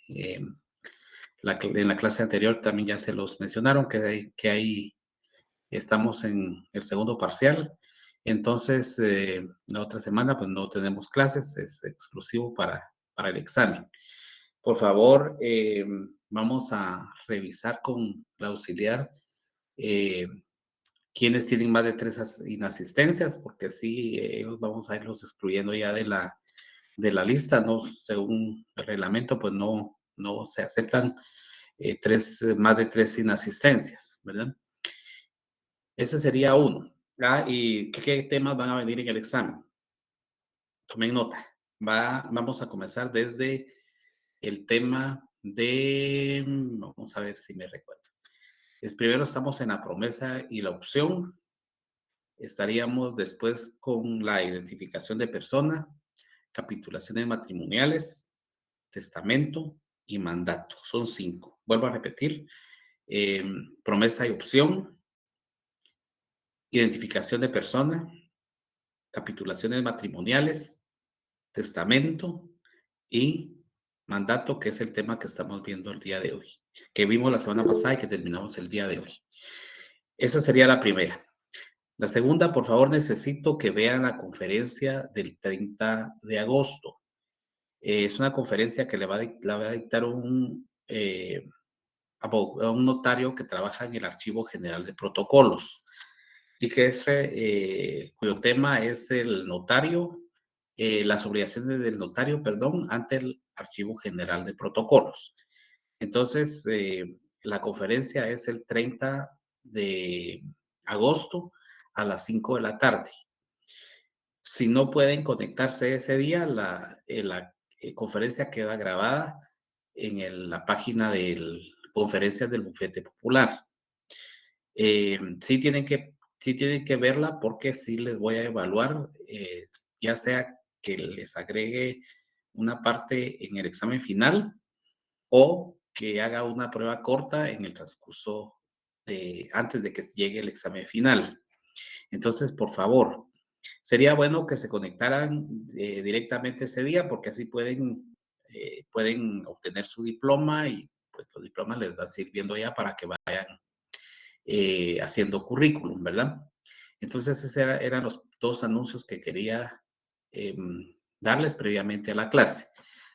en la clase anterior también ya se los mencionaron, que ahí estamos en el segundo parcial. Entonces, la otra semana pues no tenemos clases, es exclusivo para el examen. Por favor, vamos a revisar con la auxiliar quienes tienen más de 3 inasistencias, porque sí, vamos a irlos excluyendo ya de la lista, ¿no? Según el reglamento, pues no se aceptan más de 3 inasistencias, ¿verdad? Ese sería uno. ¿Y qué temas van a venir en el examen? Tomen nota. Vamos a comenzar desde el tema de, vamos a ver si me recuerdo. Primero estamos en la promesa y la opción. Estaríamos después con la identificación de persona, capitulaciones matrimoniales, testamento y mandato. Son 5. Vuelvo a repetir. Promesa y opción, identificación de persona, capitulaciones matrimoniales, testamento y mandato, que es el tema que estamos viendo el día de hoy, que vimos la semana pasada y que terminamos el día de hoy. Esa sería la primera. La segunda, por favor, necesito que vean la conferencia del 30 de agosto. Es una conferencia que la va a dictar un notario que trabaja en el Archivo General de Protocolos y cuyo tema es el notario, las obligaciones del notario, ante el Archivo General de Protocolos. Entonces, la conferencia es el 30 de agosto a las 5 de la tarde. Si no pueden conectarse ese día, la conferencia queda grabada en la página de Conferencias del Bufete Popular. Sí tienen que verla, porque sí les voy a evaluar, ya sea que les agregue una parte en el examen final o que haga una prueba corta en el transcurso antes de que llegue el examen final. Entonces, por favor, sería bueno que se conectaran directamente ese día, porque así pueden obtener su diploma y pues los diplomas les van sirviendo ya para que vayan haciendo currículum, ¿verdad? Entonces, esos eran los 2 anuncios que quería darles previamente a la clase.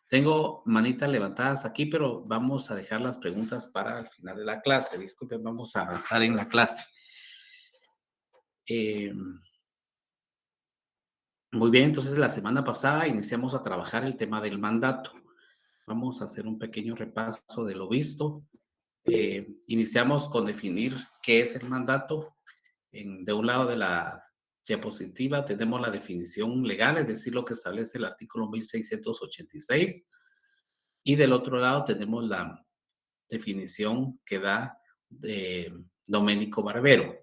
Tengo manitas levantadas aquí, pero vamos a dejar las preguntas para el final de la clase. Disculpen, vamos a avanzar en la clase. Muy bien, entonces la semana pasada iniciamos a trabajar el tema del mandato. Vamos a hacer un pequeño repaso de lo visto. Iniciamos con definir qué es el mandato. De un lado de la diapositiva tenemos la definición legal, es decir, lo que establece el artículo 1686. Y del otro lado tenemos la definición que da Domenico Barbero.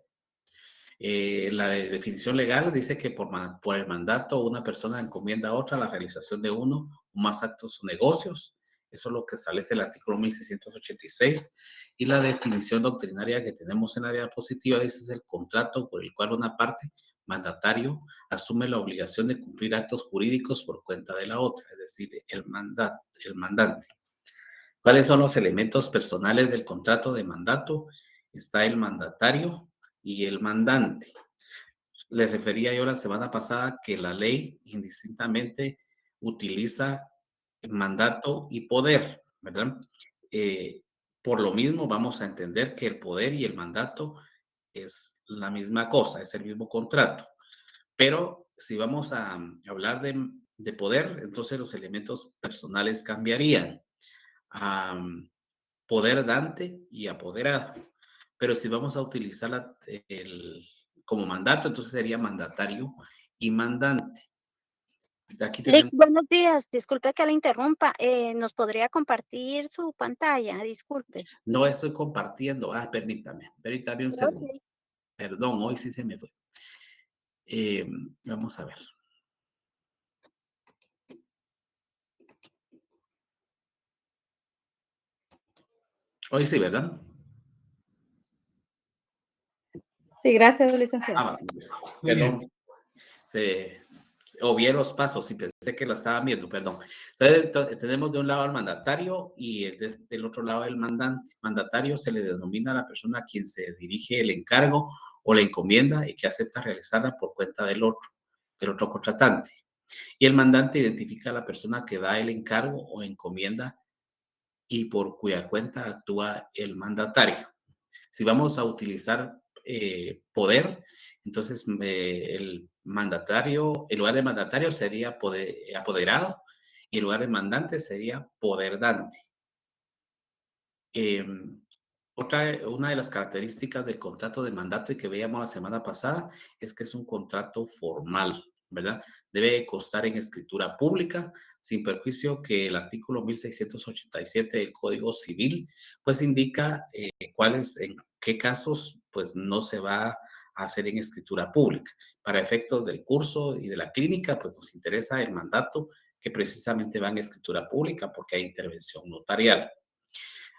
La definición legal dice que por el mandato una persona encomienda a otra la realización de uno o más actos o negocios. Eso es lo que establece el artículo 1686. Y la definición doctrinaria que tenemos en la diapositiva dice es el contrato por el cual una parte, mandatario, asume la obligación de cumplir actos jurídicos por cuenta de la otra, es decir, el mandante. ¿Cuáles son los elementos personales del contrato de mandato? Está el mandatario y el mandante. Les refería yo la semana pasada que la ley indistintamente utiliza mandato y poder, ¿verdad? Por lo mismo vamos a entender que el poder y el mandato es la misma cosa, es el mismo contrato. Pero si vamos a hablar de poder, entonces los elementos personales cambiarían. Poder dante y apoderado. Pero si vamos a utilizar como mandato, entonces sería mandatario y mandante. Aquí tenemos... Buenos días, disculpe que le interrumpa. ¿Nos podría compartir su pantalla? Disculpe. No estoy compartiendo. Permítame un segundo. Ok. Perdón, hoy sí se me fue. Vamos a ver. Hoy sí, ¿verdad? Sí, gracias, licenciado. Perdón. O bien los pasos, y pensé que la estaban viendo, perdón. Entonces, tenemos de un lado al mandatario y del otro lado el mandante. Mandatario se le denomina a la persona a quien se dirige el encargo o la encomienda y que acepta realizarla por cuenta del otro contratante. Y el mandante identifica a la persona que da el encargo o encomienda y por cuya cuenta actúa el mandatario. Si vamos a utilizar poder, entonces el mandatario, en lugar de mandatario sería apoderado y en lugar de mandante sería poderdante. Eh, una de las características del contrato de mandato y que veíamos la semana pasada es que es un contrato formal, ¿verdad? Debe constar en escritura pública, sin perjuicio que el artículo 1687 del Código Civil, pues indica cuáles, en qué casos, pues no se va a hacer en escritura pública. Para efectos del curso y de la clínica, pues nos interesa el mandato que precisamente va en escritura pública porque hay intervención notarial.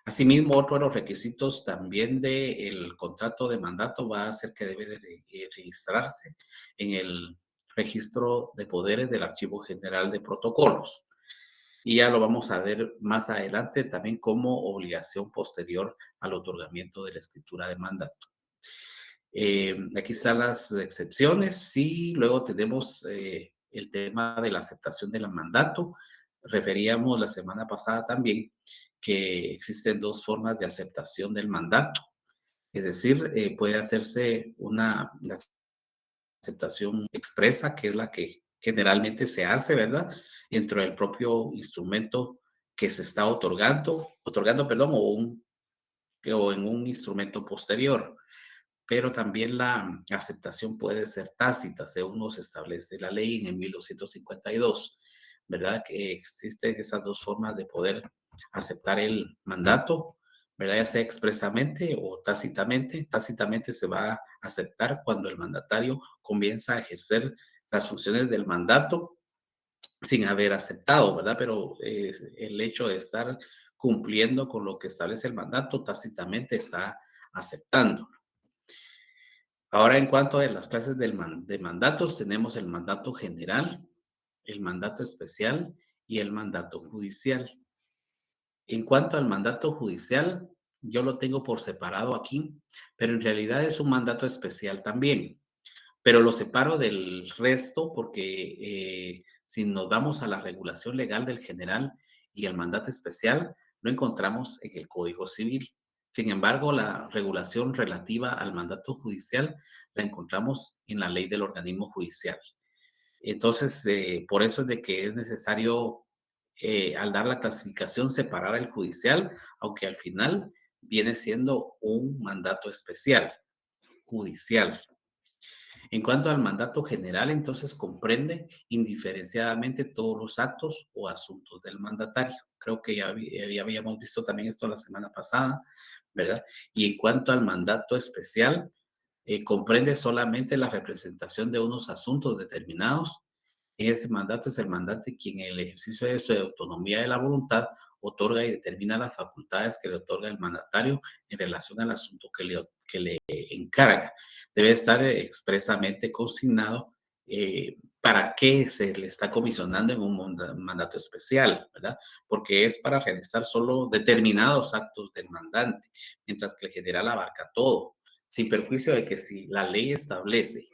Asimismo, otro de los requisitos también del contrato de mandato va a ser que debe de registrarse en el registro de poderes del Archivo General de Protocolos. Y ya lo vamos a ver más adelante también como obligación posterior al otorgamiento de la escritura de mandato. Aquí están las excepciones y luego tenemos el tema de la aceptación del mandato. Referíamos la semana pasada también que existen dos formas de aceptación del mandato. Es decir, puede hacerse una aceptación expresa, que es la que generalmente se hace, ¿verdad? Dentro del propio instrumento que se está otorgando, perdón, o en un instrumento posterior, pero también la aceptación puede ser tácita, según nos establece la ley en 1252, ¿verdad? Que existen esas dos formas de poder aceptar el mandato, ¿verdad? Ya sea expresamente o tácitamente. Tácitamente se va a aceptar cuando el mandatario comienza a ejercer las funciones del mandato sin haber aceptado, ¿verdad? Pero el hecho de estar cumpliendo con lo que establece el mandato, tácitamente está aceptando. Ahora, en cuanto a las clases de mandatos, tenemos el mandato general, el mandato especial y el mandato judicial. En cuanto al mandato judicial, yo lo tengo por separado aquí, pero en realidad es un mandato especial también. Pero lo separo del resto porque si nos vamos a la regulación legal del general y el mandato especial, lo encontramos en el Código Civil. Sin embargo, la regulación relativa al mandato judicial la encontramos en la ley del organismo judicial. Entonces, por eso es de que es necesario, al dar la clasificación, separar el judicial, aunque al final viene siendo un mandato especial, judicial. En cuanto al mandato general, entonces comprende indiferenciadamente todos los actos o asuntos del mandatario. Creo que ya habíamos visto también esto la semana pasada, ¿verdad? Y en cuanto al mandato especial, comprende solamente la representación de unos asuntos determinados. En este mandato es el mandante quien en el ejercicio de su autonomía de la voluntad otorga y determina las facultades que le otorga el mandatario en relación al asunto que le encarga. Debe estar expresamente consignado para qué se le está comisionando en un mandato especial, ¿verdad? Porque es para realizar solo determinados actos del mandante, mientras que el general abarca todo, sin perjuicio de que si la ley establece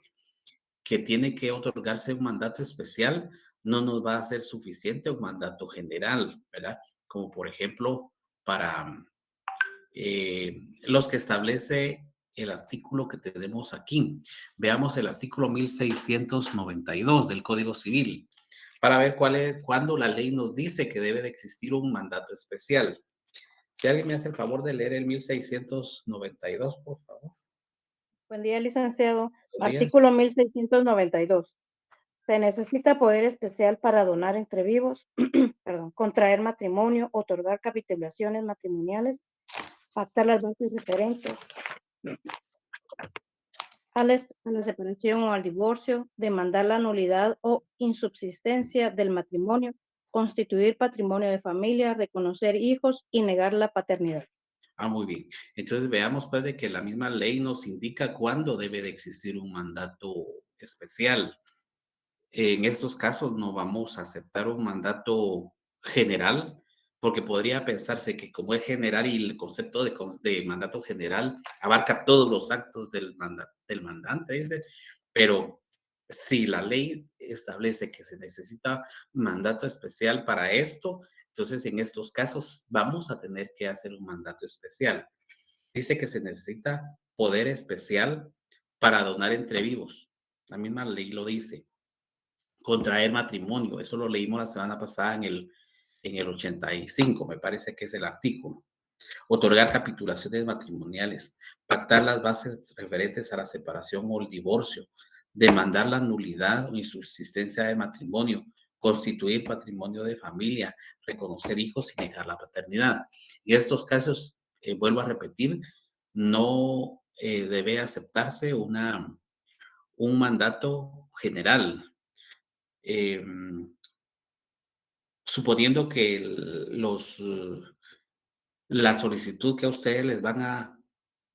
que tiene que otorgarse un mandato especial, no nos va a ser suficiente un mandato general, ¿verdad? Como por ejemplo para los que establece el artículo que tenemos aquí. Veamos el artículo 1692 del Código Civil para ver cuándo la ley nos dice que debe de existir un mandato especial. Si alguien me hace el favor de leer el 1692, por favor. Buen día, licenciado. Buenos días. Artículo 1692. Se necesita poder especial para donar entre vivos, perdón, contraer matrimonio, otorgar capitulaciones matrimoniales, pactar las bases referentes a la separación o al divorcio, demandar la nulidad o insubsistencia del matrimonio, constituir patrimonio de familia, reconocer hijos y negar la paternidad. Ah, muy bien. Entonces veamos pues de que la misma ley nos indica cuándo debe de existir un mandato especial. En estos casos no vamos a aceptar un mandato general, porque podría pensarse que como es general y el concepto de mandato general abarca todos los actos del mandante, dice, pero si la ley establece que se necesita mandato especial para esto, entonces en estos casos vamos a tener que hacer un mandato especial. Dice que se necesita poder especial para donar entre vivos. La misma ley lo dice. Contraer matrimonio, eso lo leímos la semana pasada en el 85, me parece que es el artículo. Otorgar capitulaciones matrimoniales, pactar las bases referentes a la separación o el divorcio, demandar la nulidad o insubsistencia de matrimonio, constituir patrimonio de familia, reconocer hijos y negar la paternidad. En estos casos, vuelvo a repetir, no debe aceptarse un mandato general. Suponiendo que la solicitud que a ustedes les van a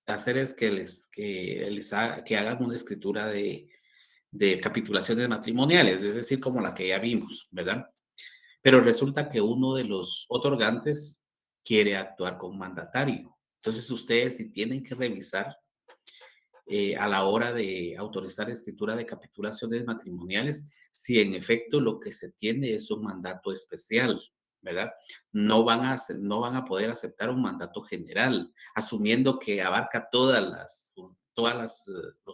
hacer es que hagan una escritura de capitulaciones matrimoniales, es decir, como la que ya vimos, ¿verdad? Pero resulta que uno de los otorgantes quiere actuar como mandatario. Entonces ustedes sí tienen que revisar a la hora de autorizar escritura de capitulaciones matrimoniales, si en efecto lo que se tiene es un mandato especial, ¿verdad? No van a poder aceptar un mandato general, asumiendo que abarca los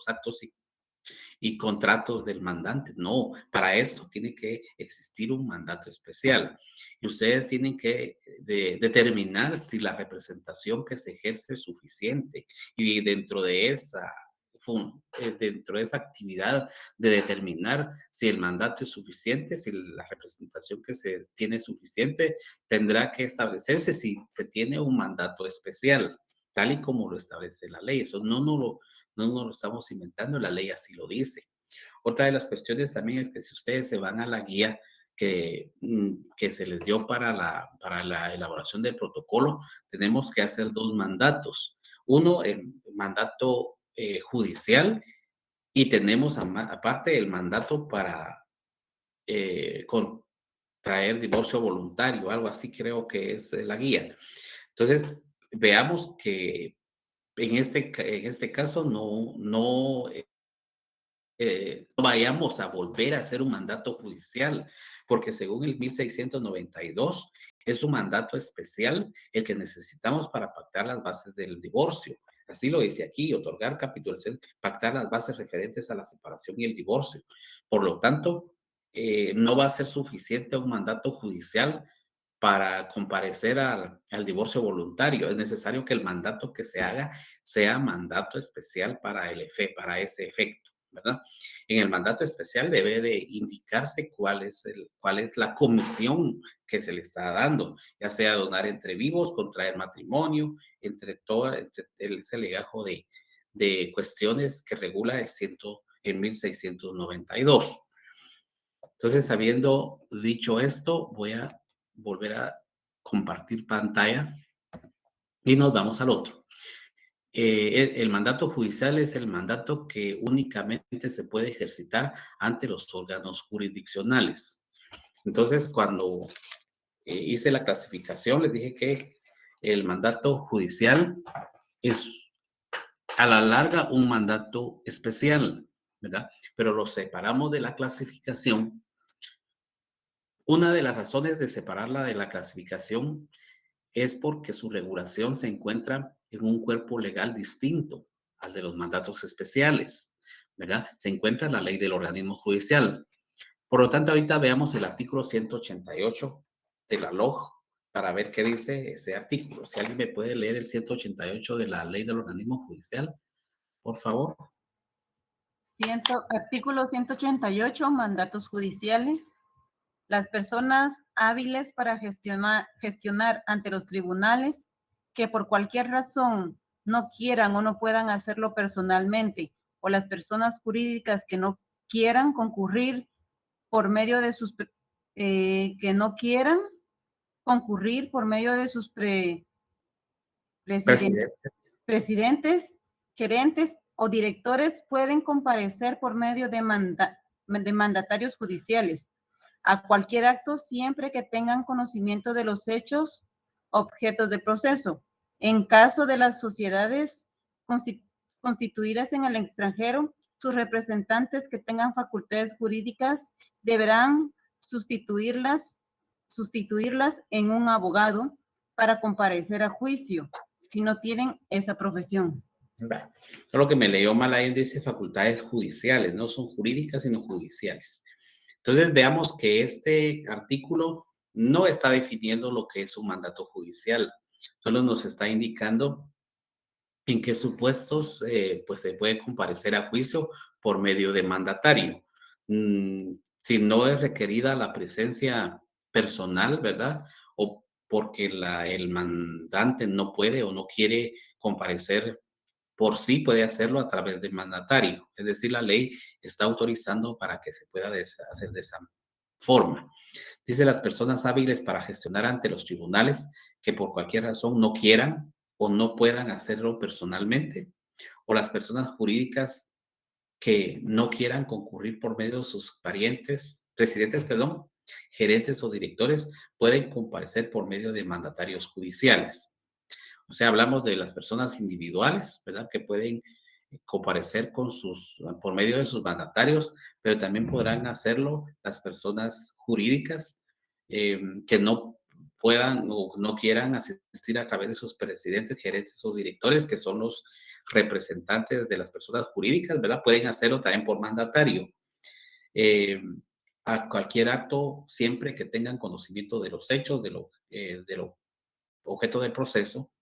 actos y contratos del mandante. No, para esto tiene que existir un mandato especial. Y ustedes tienen que determinar si la representación que se ejerce es suficiente. Y dentro de esa actividad de determinar si el mandato es suficiente, si la representación que se tiene es suficiente, tendrá que establecerse si se tiene un mandato especial, tal y como lo establece la ley. Eso no nos lo estamos inventando, la ley así lo dice. Otra de las cuestiones también es que si ustedes se van a la guía que se les dio para la elaboración del protocolo, tenemos que hacer dos mandatos. Uno, el mandato judicial, y tenemos aparte el mandato para contraer divorcio voluntario, algo así creo que es la guía. Entonces, veamos que en este caso no vayamos a volver a hacer un mandato judicial, porque según el 1692 es un mandato especial el que necesitamos para pactar las bases del divorcio. Así lo dice aquí, otorgar capitulación, pactar las bases referentes a la separación y el divorcio. Por lo tanto, no va a ser suficiente un mandato judicial para comparecer al divorcio voluntario. Es necesario que el mandato que se haga sea mandato especial para para ese efecto, ¿verdad? En el mandato especial debe de indicarse cuál es la comisión que se le está dando, ya sea donar entre vivos, contraer matrimonio, entre ese legajo de cuestiones que regula en 1692. Entonces, habiendo dicho esto, voy a volver a compartir pantalla y nos vamos al otro. El mandato judicial es el mandato que únicamente se puede ejercitar ante los órganos jurisdiccionales. Entonces, cuando hice la clasificación, les dije que el mandato judicial es a la larga un mandato especial, ¿verdad? Pero lo separamos de la clasificación. Una de las razones de separarla de la clasificación es porque su regulación se encuentra en un cuerpo legal distinto al de los mandatos especiales, ¿verdad? Se encuentra en la ley del organismo judicial. Por lo tanto, ahorita veamos el artículo 188 de la LOJ para ver qué dice ese artículo. Si alguien me puede leer el 188 de la ley del organismo judicial, por favor. Artículo 188, mandatos judiciales. Las personas hábiles para gestionar ante los tribunales que por cualquier razón no quieran o no puedan hacerlo personalmente, o las personas jurídicas que no quieran concurrir por medio de sus presidentes, gerentes o directores, pueden comparecer por medio de de mandatarios judiciales a cualquier acto siempre que tengan conocimiento de los hechos objetos de proceso. En caso de las sociedades constituidas en el extranjero, sus representantes que tengan facultades jurídicas deberán sustituirlas en un abogado para comparecer a juicio si no tienen esa profesión. Vale. Solo que me leyó mal ahí, dice facultades judiciales, no son jurídicas, sino judiciales. Entonces veamos que este artículo no está definiendo lo que es un mandato judicial, solo nos está indicando en qué supuestos pues se puede comparecer a juicio por medio de mandatario. Si no es requerida la presencia personal, ¿verdad? O porque el mandante no puede o no quiere comparecer por sí, puede hacerlo a través del mandatario. Es decir, la ley está autorizando para que se pueda hacer de esa forma. Dice las personas hábiles para gestionar ante los tribunales que por cualquier razón no quieran o no puedan hacerlo personalmente, o las personas jurídicas que no quieran concurrir por medio de sus residentes, gerentes o directores, pueden comparecer por medio de mandatarios judiciales. O sea, hablamos de las personas individuales, ¿verdad? Que pueden comparecer por medio de sus mandatarios, pero también podrán hacerlo las personas jurídicas que no puedan o no quieran asistir a través de sus presidentes, gerentes o directores, que son los representantes de las personas jurídicas, ¿verdad? Pueden hacerlo también por mandatario. A cualquier acto, siempre que tengan conocimiento de los hechos, de lo objeto del proceso.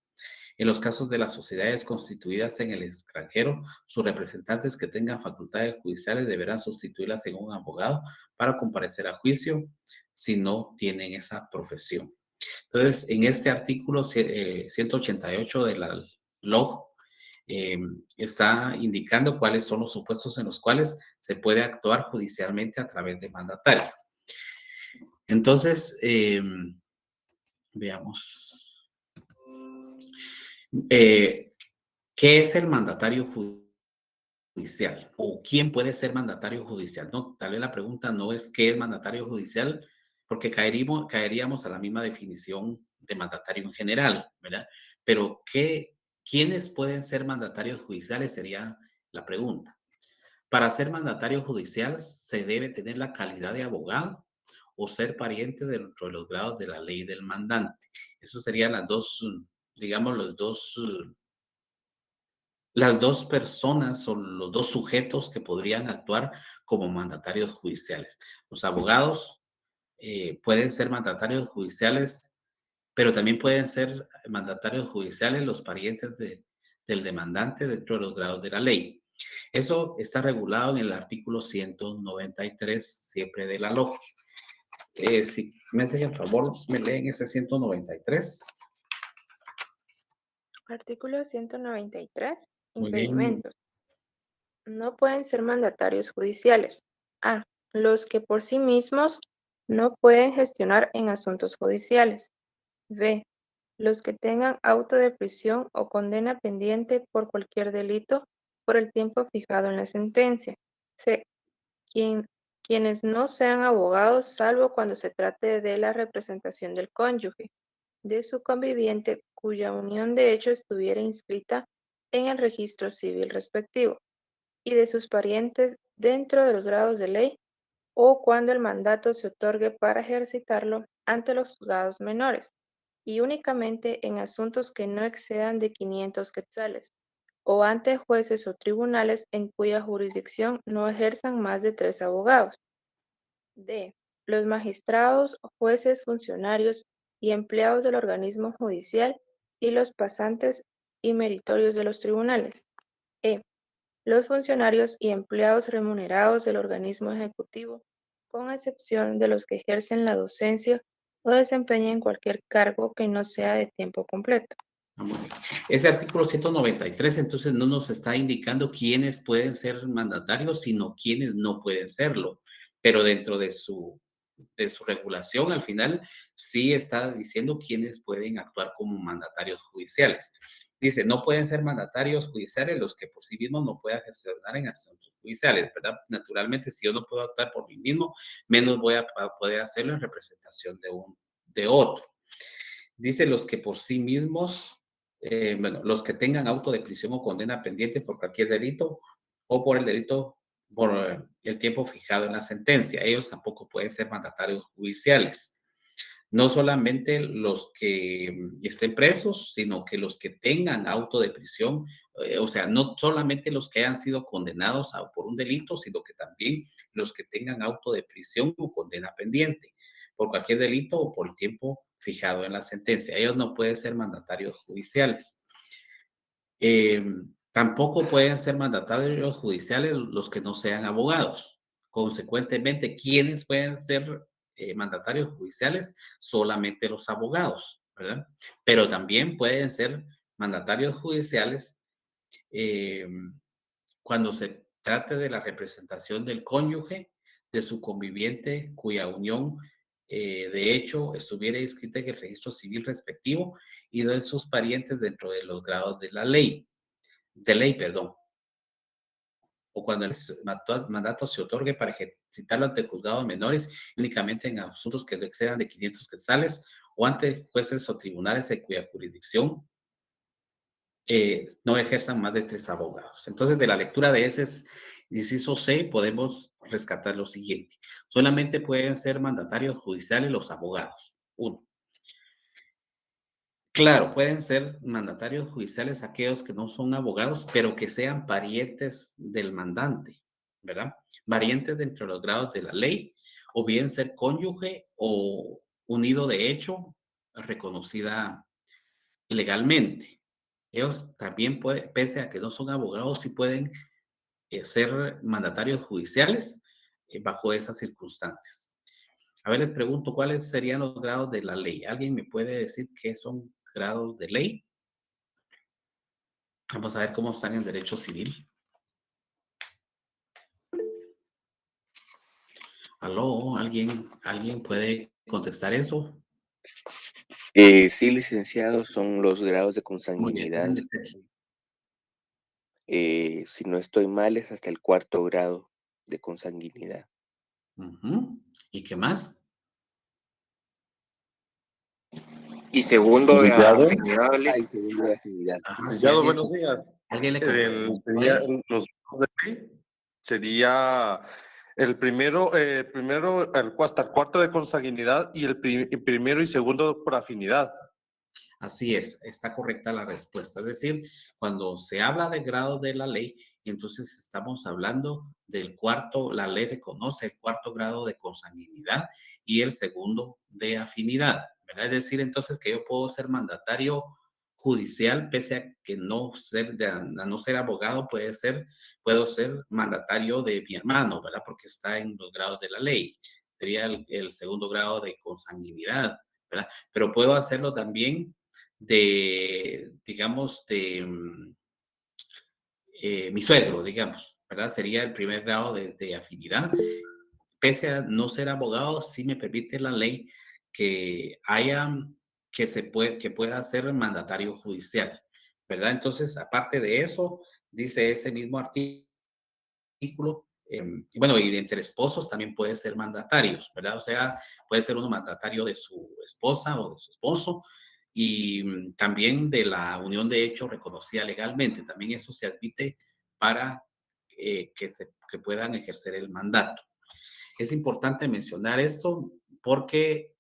En los casos de las sociedades constituidas en el extranjero, sus representantes que tengan facultades judiciales deberán sustituirlas en un abogado para comparecer a juicio si no tienen esa profesión. Entonces, en este artículo 188 de la LOG está indicando cuáles son los supuestos en los cuales se puede actuar judicialmente a través de mandatario. Entonces, veamos. ¿Qué es el mandatario judicial? ¿O quién puede ser mandatario judicial? No, tal vez la pregunta no es qué es mandatario judicial, porque caeríamos a la misma definición de mandatario en general, ¿verdad? Pero ¿quiénes pueden ser mandatarios judiciales? Sería la pregunta. Para ser mandatario judicial se debe tener la calidad de abogado o ser pariente dentro de los grados de la ley del mandante. Eso serían las dos personas o los dos sujetos que podrían actuar como mandatarios judiciales. Los abogados pueden ser mandatarios judiciales, pero también pueden ser mandatarios judiciales los parientes del demandante dentro de los grados de la ley. Eso está regulado en el artículo 193, siempre de la LOG. Si me hacen el favor, me leen ese 193. Artículo 193. Muy bien. Impedimentos. No pueden ser mandatarios judiciales. A. Los que por sí mismos no pueden gestionar en asuntos judiciales. B. Los que tengan auto de prisión o condena pendiente por cualquier delito por el tiempo fijado en la sentencia. C. Quienes no sean abogados, salvo cuando se trate de la representación del cónyuge, de su conviviente cuya unión de hecho estuviera inscrita en el registro civil respectivo, y de sus parientes dentro de los grados de ley, o cuando el mandato se otorgue para ejercitarlo ante los juzgados menores, y únicamente en asuntos que no excedan de 500 quetzales, o ante jueces o tribunales en cuya jurisdicción no ejerzan más de 3 abogados. D. Los magistrados, jueces, funcionarios y empleados del organismo judicial y los pasantes y meritorios de los tribunales. E. Los funcionarios y empleados remunerados del organismo ejecutivo, con excepción de los que ejercen la docencia o desempeñen cualquier cargo que no sea de tiempo completo. Ese artículo 193 entonces no nos está indicando quiénes pueden ser mandatarios, sino quiénes no pueden serlo. Pero dentro de su regulación, al final, sí está diciendo quiénes pueden actuar como mandatarios judiciales. Dice, no pueden ser mandatarios judiciales los que por sí mismos no puedan gestionar en asuntos judiciales, ¿verdad? Naturalmente, si yo no puedo actuar por mí mismo, menos voy a poder hacerlo en representación de otro. Dice los que por sí mismos, bueno, los que tengan auto de prisión o condena pendiente por cualquier delito o por el delito por el tiempo fijado en la sentencia. Ellos tampoco pueden ser mandatarios judiciales. No solamente los que estén presos, sino que los que tengan auto de prisión, o sea, no solamente los que hayan sido condenados por un delito, sino que también los que tengan auto de prisión o condena pendiente por cualquier delito o por el tiempo fijado en la sentencia. Ellos no pueden ser mandatarios judiciales. Tampoco pueden ser mandatarios judiciales los que no sean abogados. Consecuentemente, ¿quiénes pueden ser mandatarios judiciales? Solamente los abogados, ¿verdad? Pero también pueden ser mandatarios judiciales cuando se trate de la representación del cónyuge, de su conviviente, cuya unión de hecho estuviera inscrita en el registro civil respectivo y de sus parientes dentro de los grados de la ley, perdón, o cuando el mandato se otorgue para ejercitarlo ante juzgados de menores únicamente en asuntos que no excedan de 500 quetzales o ante jueces o tribunales en cuya jurisdicción no ejerzan más de 3 abogados. Entonces, de la lectura de ese inciso C, podemos rescatar lo siguiente. Solamente pueden ser mandatarios judiciales los abogados. 1. Claro, pueden ser mandatarios judiciales aquellos que no son abogados, pero que sean parientes del mandante, ¿verdad? Parientes dentro de los grados de la ley, o bien ser cónyuge o unido de hecho, reconocida legalmente. Ellos también pueden, pese a que no son abogados, sí pueden ser mandatarios judiciales bajo esas circunstancias. A ver, les pregunto, ¿cuáles serían los grados de la ley? ¿Alguien me puede decir qué son grados de ley? Vamos a ver cómo están en derecho civil. ¿Aló? ¿Alguien puede contestar eso? Sí, licenciado, son los grados de Muy bien, consanguinidad. dígame, Sergio. Si no estoy mal, es hasta el 4.º grado de consanguinidad. Ujú. ¿Y qué más? Y segundo de Licenciado. afinidad, Y segundo de afinidad. Ajá, Licenciado, ¿alguien, buenos días. alguien le complementa Sería ahí? los grados de ley. Sería el primero, hasta el 4.º de consanguinidad y el primero y segundo por afinidad. Así es, está correcta la respuesta. Es decir, cuando se habla de grado de la ley, entonces estamos hablando del cuarto, la ley reconoce el 4.º grado de consanguinidad y el segundo de afinidad, ¿verdad? Es decir, entonces que yo puedo ser mandatario judicial, pese a que a no ser abogado, puedo ser mandatario de mi hermano, ¿verdad? Porque está en los grados de la ley. Sería el segundo grado de consanguinidad, ¿verdad? Pero puedo hacerlo también digamos, mi suegro, digamos, ¿verdad? Sería el primer grado de afinidad. Pese a no ser abogado, sí me permite la ley que que pueda ser mandatario judicial, ¿verdad? Entonces, aparte de eso, dice ese mismo artículo, bueno, y entre esposos también puede ser mandatarios, ¿verdad? O sea, puede ser uno mandatario de su esposa o de su esposo, y también de la unión de hecho reconocida legalmente. También eso se admite para que puedan ejercer el mandato. Es importante mencionar esto porque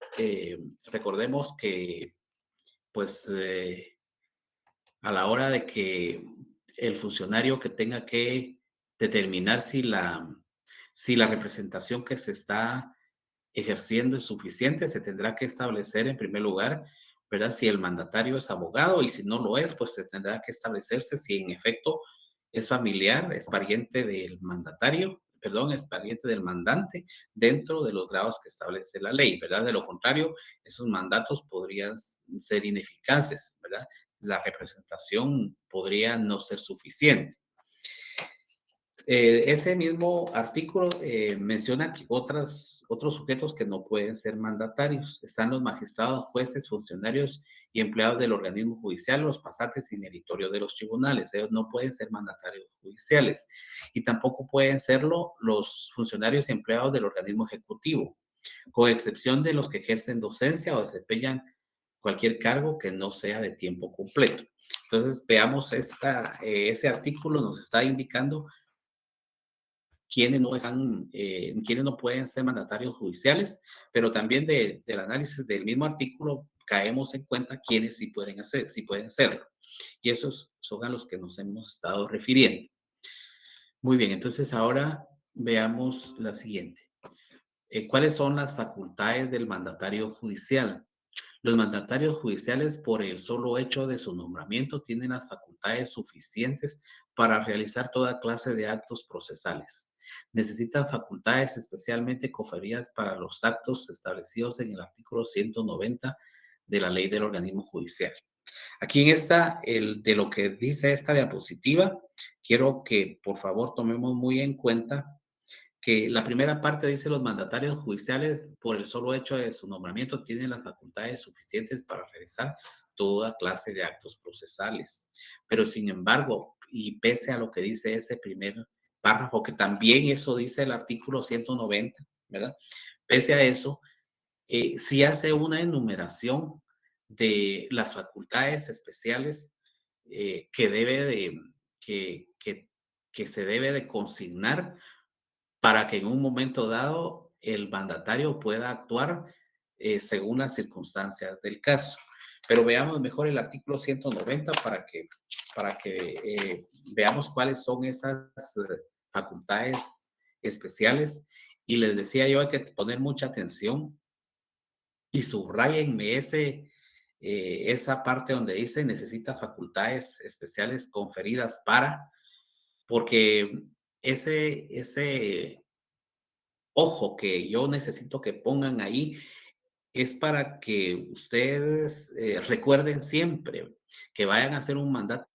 recordemos que, pues, a la hora de que el funcionario que tenga que determinar si la representación que se está ejerciendo es suficiente, se tendrá que establecer en primer lugar, ¿verdad? Si el mandatario es abogado y si no lo es, pues se tendrá que establecerse si en efecto es familiar, es pariente del mandatario, perdón, es pariente del mandante dentro de los grados que establece la ley, ¿verdad? De lo contrario, esos mandatos podrían ser ineficaces, ¿verdad? La representación podría no ser suficiente. Ese mismo artículo menciona que otros sujetos que no pueden ser mandatarios. Están los magistrados, jueces, funcionarios y empleados del organismo judicial, los pasantes y meritorios de los tribunales. Ellos no pueden ser mandatarios judiciales. Y tampoco pueden serlo los funcionarios y empleados del organismo ejecutivo, con excepción de los que ejercen docencia o desempeñan cualquier cargo que no sea de tiempo completo. Entonces, veamos ese artículo nos está indicando quienes no pueden ser mandatarios judiciales, pero también del análisis del mismo artículo caemos en cuenta quienes sí pueden serlo. Y esos son a los que nos hemos estado refiriendo. Muy bien, entonces ahora veamos la siguiente. ¿Cuáles son las facultades del mandatario judicial? Los mandatarios judiciales, por el solo hecho de su nombramiento, tienen las facultades suficientes para realizar toda clase de actos procesales. Necesitan facultades especialmente conferidas para los actos establecidos en el artículo 190 de la Ley del Organismo Judicial. Aquí de lo que dice esta diapositiva, quiero que por favor tomemos muy en cuenta que la primera parte dice los mandatarios judiciales, por el solo hecho de su nombramiento, tienen las facultades suficientes para realizar toda clase de actos procesales. Pero sin embargo, y pese a lo que dice ese primer párrafo, que también eso dice el artículo 190, ¿verdad? Pese a eso, sí hace una enumeración de las facultades especiales que se debe de consignar para que en un momento dado el mandatario pueda actuar según las circunstancias del caso. Pero veamos mejor el artículo 190 para que veamos cuáles son esas facultades especiales. Y les decía yo, hay que poner mucha atención y subrayenme esa parte donde dice necesita facultades especiales conferidas porque ese ojo que yo necesito que pongan ahí es para que ustedes recuerden siempre que vayan a hacer un mandato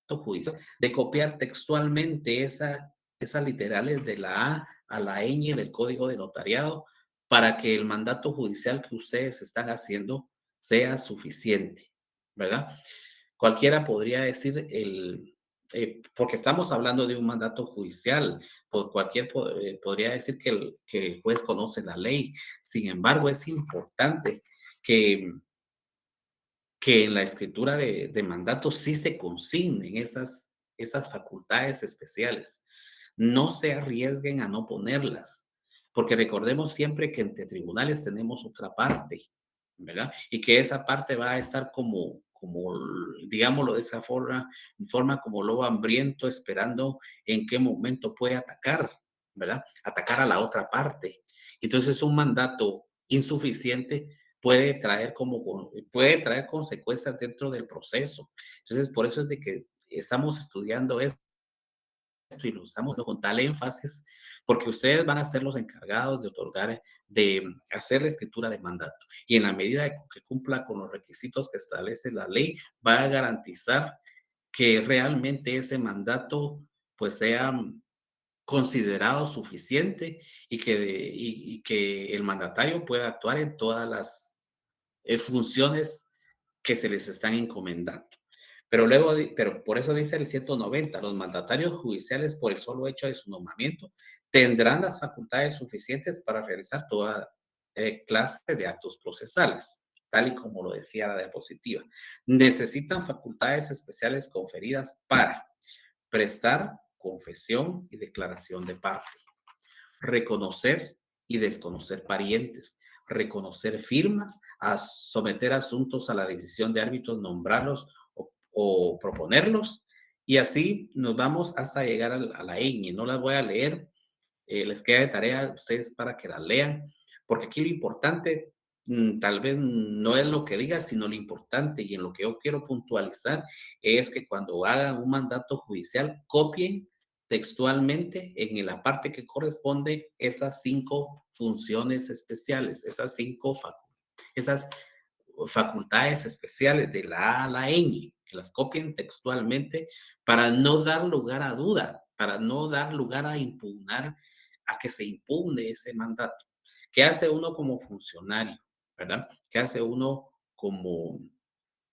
judicial de copiar textualmente esas literales de la A a la ñ del Código de Notariado para que el mandato judicial que ustedes están haciendo sea suficiente, ¿verdad? Cualquiera podría decir porque estamos hablando de un mandato judicial, podría decir que el juez conoce la ley. Sin embargo, es importante que en la escritura de mandatos sí se consignen esas facultades especiales. No se arriesguen a no ponerlas, porque recordemos siempre que entre tribunales tenemos otra parte, ¿verdad? Y que esa parte va a estar como digámoslo de esa forma como lobo hambriento esperando en qué momento puede atacar, ¿verdad? Atacar a la otra parte. Entonces un mandato insuficiente puede traer consecuencias dentro del proceso. Entonces, por eso es de que estamos estudiando esto y lo estamos con tal énfasis, porque ustedes van a ser los encargados de hacer la escritura de mandato. Y en la medida que cumpla con los requisitos que establece la ley, va a garantizar que realmente ese mandato pues sea considerado suficiente y que el mandatario pueda actuar en todas las funciones que se les están encomendando. Pero por eso dice el 190, los mandatarios judiciales, por el solo hecho de su nombramiento, tendrán las facultades suficientes para realizar toda clase de actos procesales, tal y como lo decía la diapositiva. Necesitan facultades especiales conferidas para prestar confesión y declaración de parte, reconocer y desconocer parientes, reconocer firmas, a someter asuntos a la decisión de árbitros, nombrarlos o proponerlos, y así nos vamos hasta llegar a la ñ. No las voy a leer, les queda de tarea a ustedes para que las lean, porque aquí lo importante tal vez no es lo que diga, sino lo importante, y en lo que yo quiero puntualizar es que cuando hagan un mandato judicial, copien textualmente en la parte que corresponde esas 5 funciones especiales, esas facultades especiales de la A a la ñ, que las copien textualmente para no dar lugar a duda, para no dar lugar a impugnar, a que se impugne ese mandato. ¿Qué hace uno como funcionario, verdad? ¿Qué hace uno como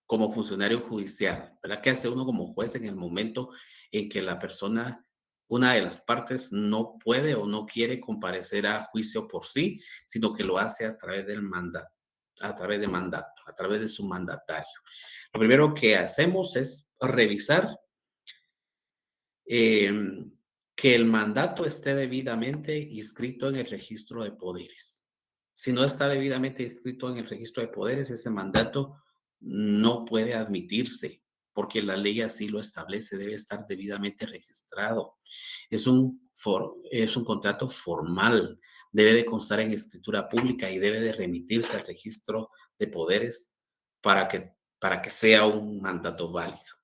funcionario judicial, verdad? ¿Qué hace uno como juez en el momento en que la persona, una de las partes, no puede o no quiere comparecer a juicio por sí, sino que lo hace a través del mandato, a través de mandato, a través de su mandatario? Lo primero que hacemos es revisar que el mandato esté debidamente inscrito en el registro de poderes. Si no está debidamente inscrito en el registro de poderes, ese mandato no puede admitirse, porque la ley así lo establece, debe estar debidamente registrado. Es un contrato formal, debe de constar en escritura pública y debe de remitirse al registro de poderes para que sea un mandato válido.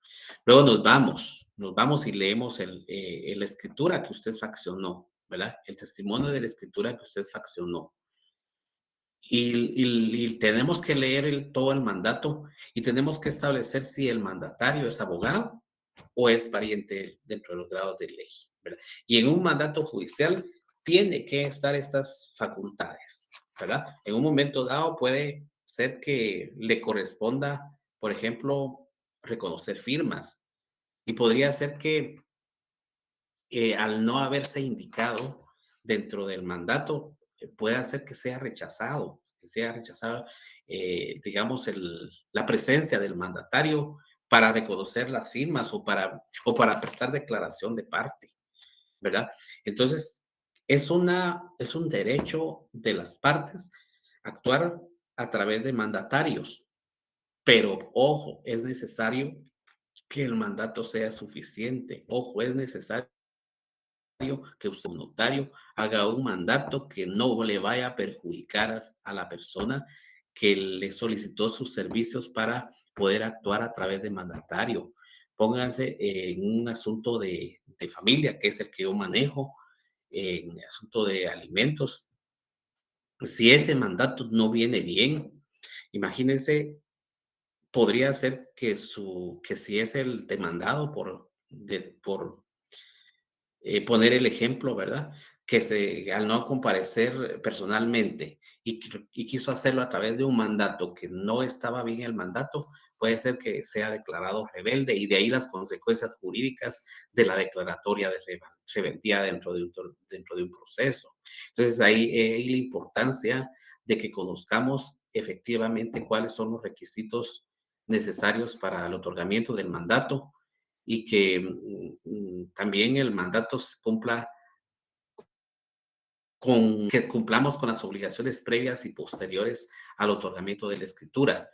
Luego nos vamos y leemos la escritura que usted faccionó, ¿verdad? El testimonio de la escritura que usted faccionó. Y tenemos que leer todo el mandato y tenemos que establecer si el mandatario es abogado o es pariente dentro de los grados de ley, ¿verdad? Y en un mandato judicial tiene que estar estas facultades, ¿verdad? En un momento dado puede ser que le corresponda, por ejemplo, reconocer firmas, y podría ser que al no haberse indicado dentro del mandato, puede hacer que sea rechazado, digamos, la presencia del mandatario para reconocer las firmas o para prestar declaración de parte, ¿verdad? Entonces, es un derecho de las partes actuar a través de mandatarios, pero ojo, es necesario que el mandato sea suficiente. Ojo, es necesario que usted, un notario, haga un mandato que no le vaya a perjudicar a la persona que le solicitó sus servicios para poder actuar a través de mandatario. Pónganse en un asunto de familia, que es el que yo manejo, en el asunto de alimentos. Si ese mandato no viene bien, imagínense, podría ser que si es el demandado por poner el ejemplo, ¿verdad? Que al no comparecer personalmente y quiso hacerlo a través de un mandato que no estaba bien el mandato, puede ser que sea declarado rebelde, y de ahí las consecuencias jurídicas de la declaratoria de rebeldía dentro de un proceso. Entonces ahí hay la importancia de que conozcamos efectivamente cuáles son los requisitos necesarios para el otorgamiento del mandato, y que también el mandato se cumpla que cumplamos con las obligaciones previas y posteriores al otorgamiento de la escritura.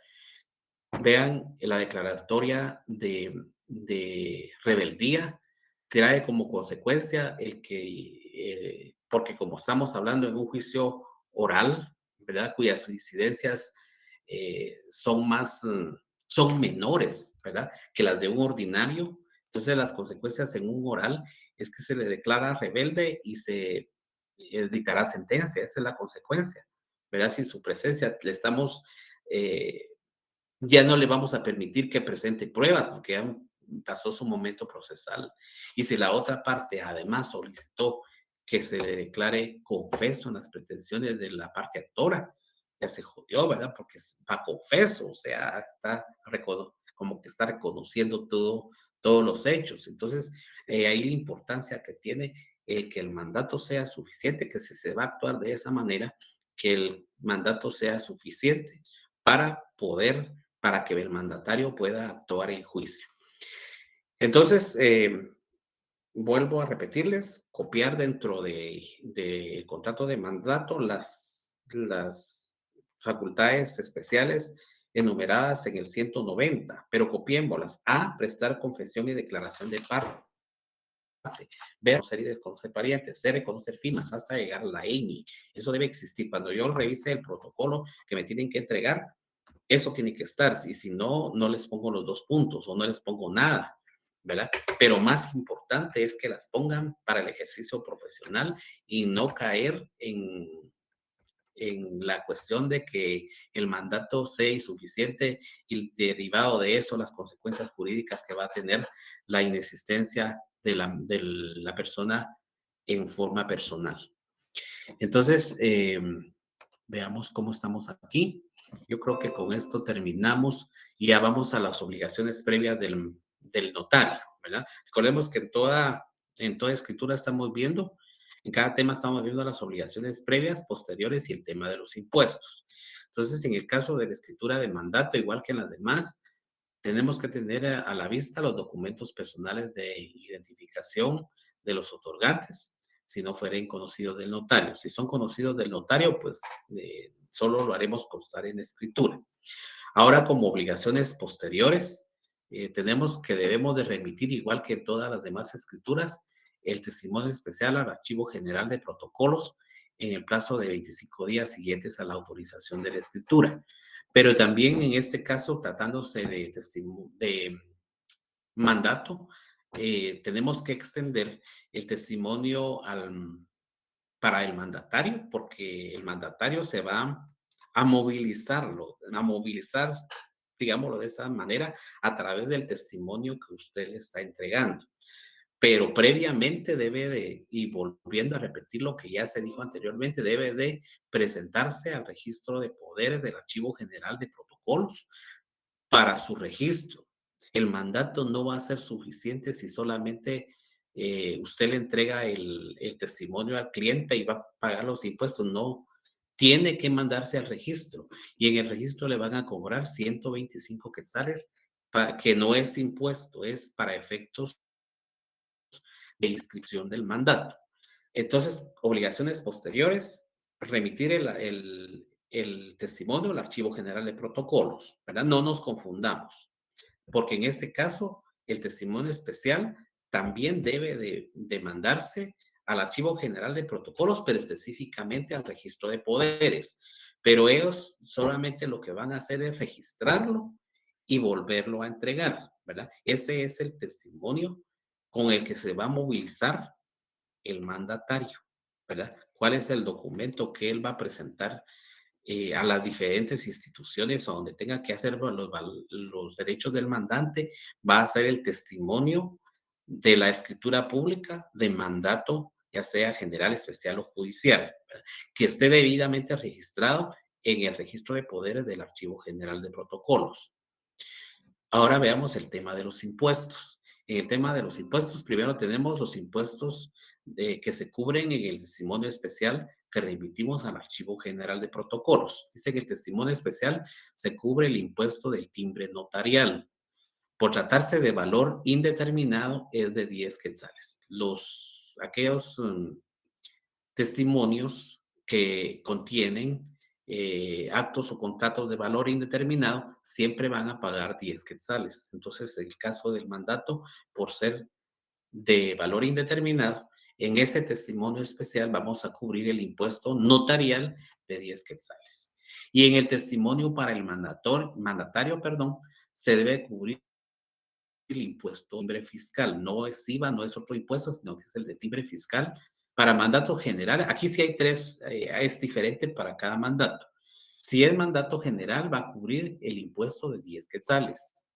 Vean, la declaratoria de rebeldía trae como consecuencia porque como estamos hablando en un juicio oral, ¿verdad? Cuyas incidencias son menores, ¿verdad? Que las de un ordinario. Entonces, las consecuencias en un oral es que se le declara rebelde y se dictará sentencia. Esa es la consecuencia, ¿verdad? Sin su presencia le estamos ya no le vamos a permitir que presente pruebas porque ya pasó su momento procesal. Y si la otra parte además solicitó que se le declare confeso en las pretensiones de la parte actora, ya se jodió, ¿verdad? Porque va confeso, o sea, como que está reconociendo todos los hechos. Entonces, ahí la importancia que tiene el que el mandato sea suficiente, que si se va a actuar de esa manera, que el mandato sea suficiente para que el mandatario pueda actuar en juicio. Entonces, vuelvo a repetirles, copiar dentro del contrato de mandato las facultades especiales enumeradas en el 190, pero copiémoslas. A, prestar confesión y declaración de parte. B, reconocer y desconocer parientes. C, reconocer firmas hasta llegar a la ñ. Eso debe existir. Cuando yo revise el protocolo que me tienen que entregar, eso tiene que estar, y si no, no les pongo los 2 puntos o no les pongo nada, ¿verdad? Pero más importante es que las pongan para el ejercicio profesional y no caer en la cuestión de que el mandato sea insuficiente y derivado de eso las consecuencias jurídicas que va a tener la inexistencia de la persona en forma personal. Entonces, veamos cómo estamos aquí. Yo creo que con esto terminamos y ya vamos a las obligaciones previas del notario, ¿verdad? Recordemos que en toda escritura estamos viendo, en cada tema estamos viendo las obligaciones previas, posteriores y el tema de los impuestos. Entonces, en el caso de la escritura de mandato, igual que en las demás, tenemos que tener a la vista los documentos personales de identificación de los otorgantes, si no fueren conocidos del notario. Si son conocidos del notario, pues solo lo haremos constar en escritura. Ahora, como obligaciones posteriores, tenemos que debemos de remitir, igual que en todas las demás escrituras, el testimonio especial al Archivo General de Protocolos en el plazo de 25 días siguientes a la autorización de la escritura. Pero también en este caso, tratándose de mandato, tenemos que extender el testimonio para el mandatario, porque el mandatario se va a movilizar, digámoslo de esa manera, a través del testimonio que usted le está entregando. Pero previamente debe de, y volviendo a repetir lo que ya se dijo anteriormente, debe de presentarse al registro de poderes del Archivo General de Protocolos para su registro. El mandato no va a ser suficiente si solamente usted le entrega el testimonio al cliente y va a pagar los impuestos. No, tiene que mandarse al registro y en el registro le van a cobrar 125 quetzales, que no es impuesto, es para efectos de inscripción del mandato. Entonces, obligaciones posteriores, remitir el testimonio al Archivo General de Protocolos, ¿verdad? No nos confundamos, porque en este caso, el testimonio especial también debe de mandarse al Archivo General de Protocolos, pero específicamente al registro de poderes. Pero ellos solamente lo que van a hacer es registrarlo y volverlo a entregar, ¿verdad? Ese es el testimonio con el que se va a movilizar el mandatario, ¿verdad? ¿Cuál es el documento que él va a presentar a las diferentes instituciones o donde tenga que hacer los derechos del mandante? Va a ser el testimonio de la escritura pública de mandato, ya sea general, especial o judicial, ¿verdad? Que esté debidamente registrado en el registro de poderes del Archivo General de Protocolos. Ahora veamos el tema de los impuestos. En el tema de los impuestos, primero tenemos los impuestos que se cubren en el testimonio especial que remitimos al Archivo General de Protocolos. Dice que el testimonio especial se cubre el impuesto del timbre notarial. Por tratarse de valor indeterminado, es de 10 quetzales. Aquellos testimonios que contienen actos o contratos de valor indeterminado siempre van a pagar 10 quetzales. Entonces, en el caso del mandato, por ser de valor indeterminado, en este testimonio especial vamos a cubrir el impuesto notarial de 10 quetzales. Y en el testimonio para el mandatario, se debe cubrir el impuesto de timbre fiscal. No es IVA, no es otro impuesto, sino que es el de timbre fiscal. Para mandato general, aquí sí hay tres, es diferente para cada mandato. Si es mandato general, va a cubrir el impuesto de 10 quetzales.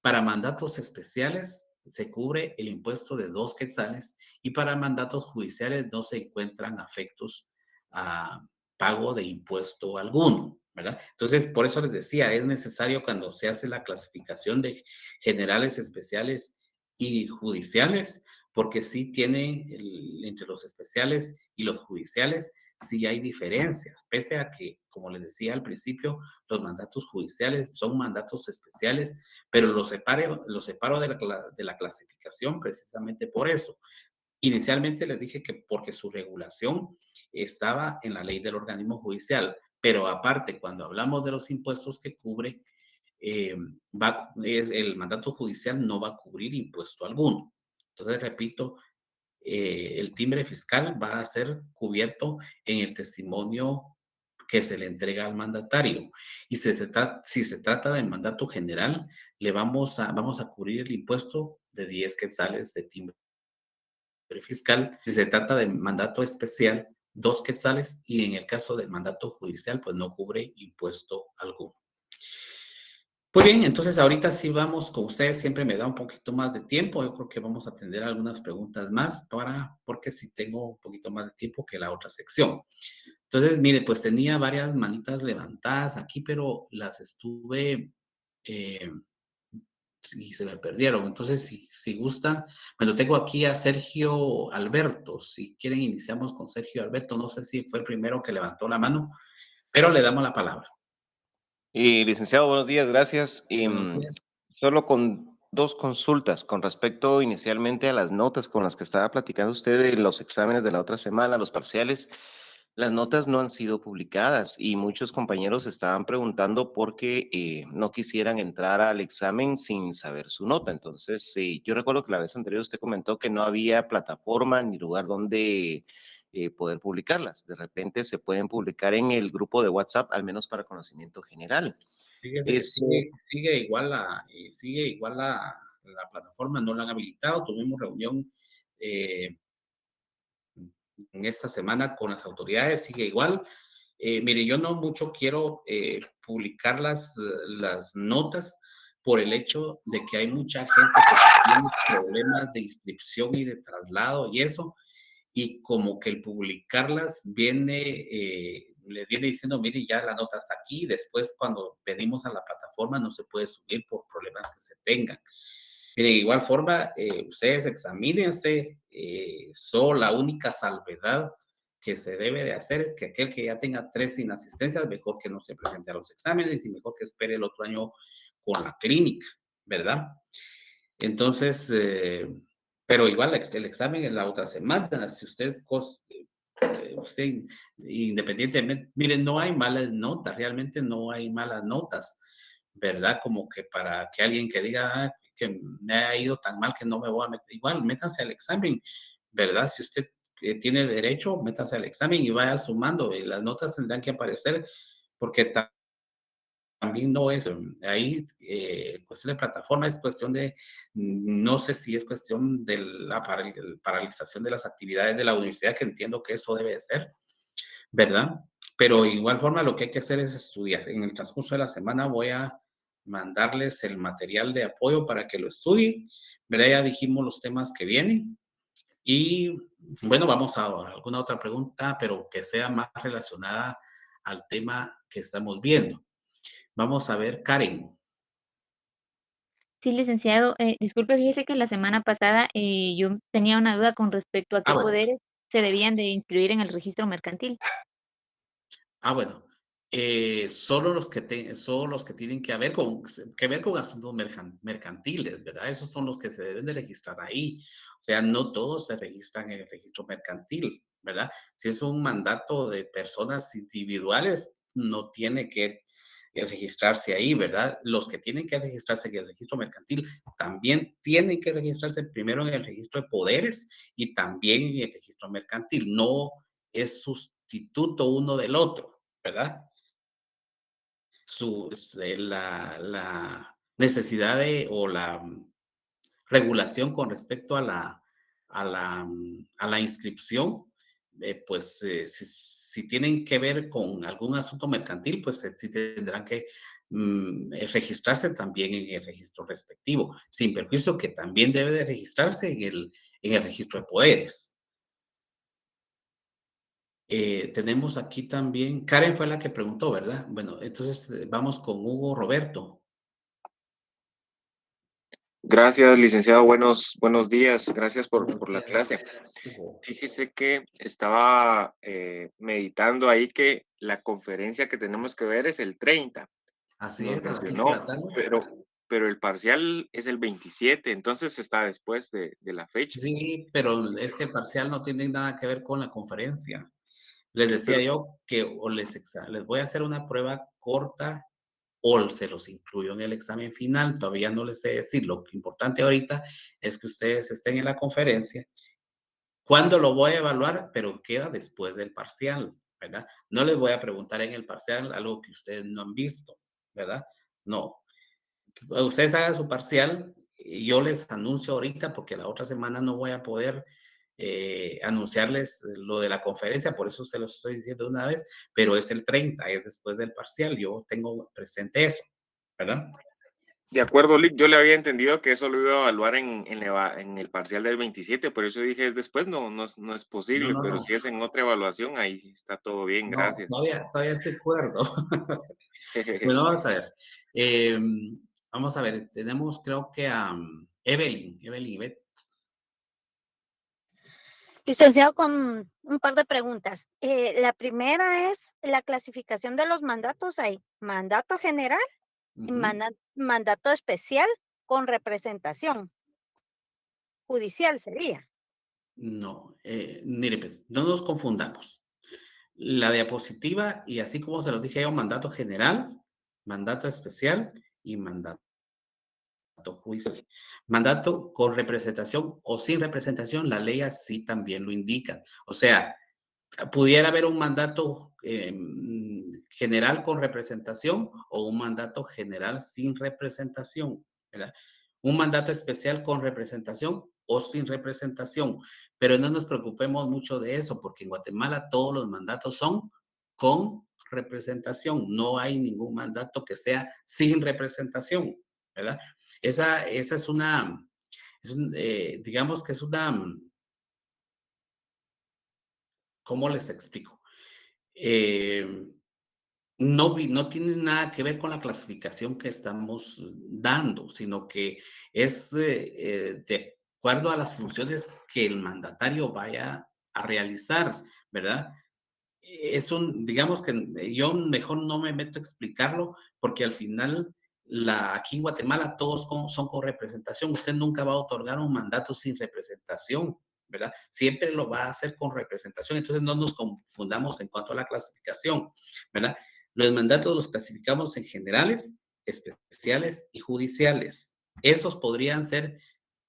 Para mandatos especiales, se cubre el impuesto de 2 quetzales y para mandatos judiciales no se encuentran afectos a pago de impuesto alguno, ¿verdad? Entonces, por eso les decía, es necesario cuando se hace la clasificación de generales, especiales y judiciales, porque sí tiene entre los especiales y los judiciales, sí hay diferencias, pese a que, como les decía al principio, los mandatos judiciales son mandatos especiales, pero los separo de la clasificación precisamente por eso. Inicialmente les dije que porque su regulación estaba en la ley del organismo judicial, pero aparte, cuando hablamos de los impuestos que cubre, el mandato judicial no va a cubrir impuesto alguno. Entonces, repito, el timbre fiscal va a ser cubierto en el testimonio que se le entrega al mandatario. Y si se trata de mandato general, vamos a cubrir el impuesto de 10 quetzales de timbre fiscal. Si se trata de mandato especial, 2 quetzales, y en el caso del mandato judicial, pues no cubre impuesto alguno. Muy bien, entonces ahorita sí vamos con ustedes, siempre me da un poquito más de tiempo, yo creo que vamos a atender algunas preguntas más porque sí tengo un poquito más de tiempo que la otra sección. Entonces, mire, pues tenía varias manitas levantadas aquí, pero las estuve y se me perdieron. Entonces, si gusta, me lo tengo aquí a Sergio Alberto. Si quieren, iniciamos con Sergio Alberto. No sé si fue el primero que levantó la mano, pero le damos la palabra. Y licenciado, buenos días, gracias. Buenos días. Solo con 2 consultas con respecto inicialmente a las notas con las que estaba platicando usted de los exámenes de la otra semana, los parciales. Las notas no han sido publicadas y muchos compañeros estaban preguntando por qué no quisieran entrar al examen sin saber su nota. Entonces, yo recuerdo que la vez anterior usted comentó que no había plataforma ni lugar donde poder publicarlas. De repente se pueden publicar en el grupo de WhatsApp, al menos para conocimiento general. Fíjese que Eso, sigue igual la plataforma, no la han habilitado. Tuvimos reunión en esta semana con las autoridades, sigue igual. Mire, yo no mucho quiero publicar las notas por el hecho de que hay mucha gente que tiene problemas de inscripción y de traslado y eso, y como que el publicarlas le viene diciendo, mire, ya la nota está aquí, después cuando pedimos a la plataforma no se puede subir por problemas que se tengan. Mire, de igual forma, ustedes examínense, solo la única salvedad que se debe de hacer es que aquel que ya tenga 3 inasistencias, mejor que no se presente a los exámenes y mejor que espere el otro año con la clínica, ¿verdad? Entonces, pero igual el examen es la otra semana. Si usted independientemente, miren, no hay malas notas, realmente no hay malas notas, ¿verdad? Como que para que alguien que diga que me ha ido tan mal que no me voy a meter, igual, métanse al examen, ¿verdad? Si usted tiene derecho, métanse al examen y vaya sumando, y las notas tendrán que aparecer, porque también no es ahí cuestión de plataforma, es cuestión de, no sé si es cuestión de la paralización de las actividades de la universidad, que entiendo que eso debe de ser, ¿verdad? Pero de igual forma lo que hay que hacer es estudiar. En el transcurso de la semana voy a mandarles el material de apoyo para que lo estudien, ¿verdad? Ya dijimos los temas que vienen y bueno, vamos a alguna otra pregunta, pero que sea más relacionada al tema que estamos viendo. Vamos a ver, Karen. Sí, licenciado, disculpe, fíjese que la semana pasada yo tenía una duda con respecto a qué Bueno. poderes se debían de incluir en el registro mercantil. Bueno, solo los que tienen que ver con asuntos mercantiles, ¿verdad? Esos son los que se deben de registrar ahí. O sea, no todos se registran en el registro mercantil, ¿verdad? Si es un mandato de personas individuales, no tiene que registrarse ahí, ¿verdad? Los que tienen que registrarse en el registro mercantil también tienen que registrarse primero en el registro de poderes y también en el registro mercantil. No es sustituto uno del otro, ¿verdad? La necesidad o la regulación con respecto a la inscripción, pues si tienen que ver con algún asunto mercantil, pues sí tendrán que registrarse también en el registro respectivo, sin perjuicio que también debe de registrarse en el registro de poderes. Tenemos aquí también, Karen fue la que preguntó, ¿verdad? Bueno, entonces vamos con Hugo Roberto. gracias, licenciado, buenos días, gracias por Buenos la días, clase. Hugo. Fíjese que estaba meditando ahí que la conferencia que tenemos que ver es el 30, Así nos es, a las 5 de la mencionó, tarde. pero el parcial es el 27, entonces está después de la fecha. Sí, pero es que el parcial no tiene nada que ver con la conferencia. Les decía Pero, yo que o les voy a hacer una prueba corta o se los incluyo en el examen final. Todavía no les sé decir. Lo importante ahorita es que ustedes estén en la conferencia. ¿Cuándo lo voy a evaluar? Pero queda después del parcial, ¿verdad? No les voy a preguntar en el parcial algo que ustedes no han visto, ¿verdad? No. Ustedes hagan su parcial y yo les anuncio ahorita porque la otra semana no voy a poder anunciarles lo de la conferencia, por eso se lo estoy diciendo de una vez, pero es el 30, es después del parcial, yo tengo presente eso, ¿verdad? De acuerdo, Lick, yo le había entendido que eso lo iba a evaluar en el parcial del 27, por eso dije es después, no es No, posible, no, pero no, si es en otra evaluación, ahí está todo bien, no, gracias. todavía estoy cuerdo. Bueno, vamos a ver. Eh, Vamos a ver, tenemos creo que a Evelyn, Ivette. Licenciado, con un par de preguntas. La primera es la clasificación de los mandatos. Hay mandato general y mandato especial con representación judicial sería. No, mire, pues, no nos confundamos. La diapositiva, y así como se los dije, hay un mandato general, mandato especial y mandato judicial. Mandato con representación o sin representación, la ley así también lo indica. O sea, pudiera haber un mandato general con representación o un mandato general sin representación, ¿verdad? Un mandato especial con representación o sin representación, pero no nos preocupemos mucho de eso, porque en Guatemala todos los mandatos son con representación, no hay ningún mandato que sea sin representación, ¿verdad? Esa es una, digamos que es una, ¿cómo les explico? No tiene nada que ver con la clasificación que estamos dando, sino que es de acuerdo a las funciones que el mandatario vaya a realizar, ¿verdad? Digamos que yo mejor no me meto a explicarlo, porque al final, aquí en Guatemala todos son con representación. Usted nunca va a otorgar un mandato sin representación, ¿verdad? Siempre lo va a hacer con representación. Entonces no nos confundamos en cuanto a la clasificación, ¿verdad? Los mandatos los clasificamos en generales, especiales y judiciales. Esos podrían ser,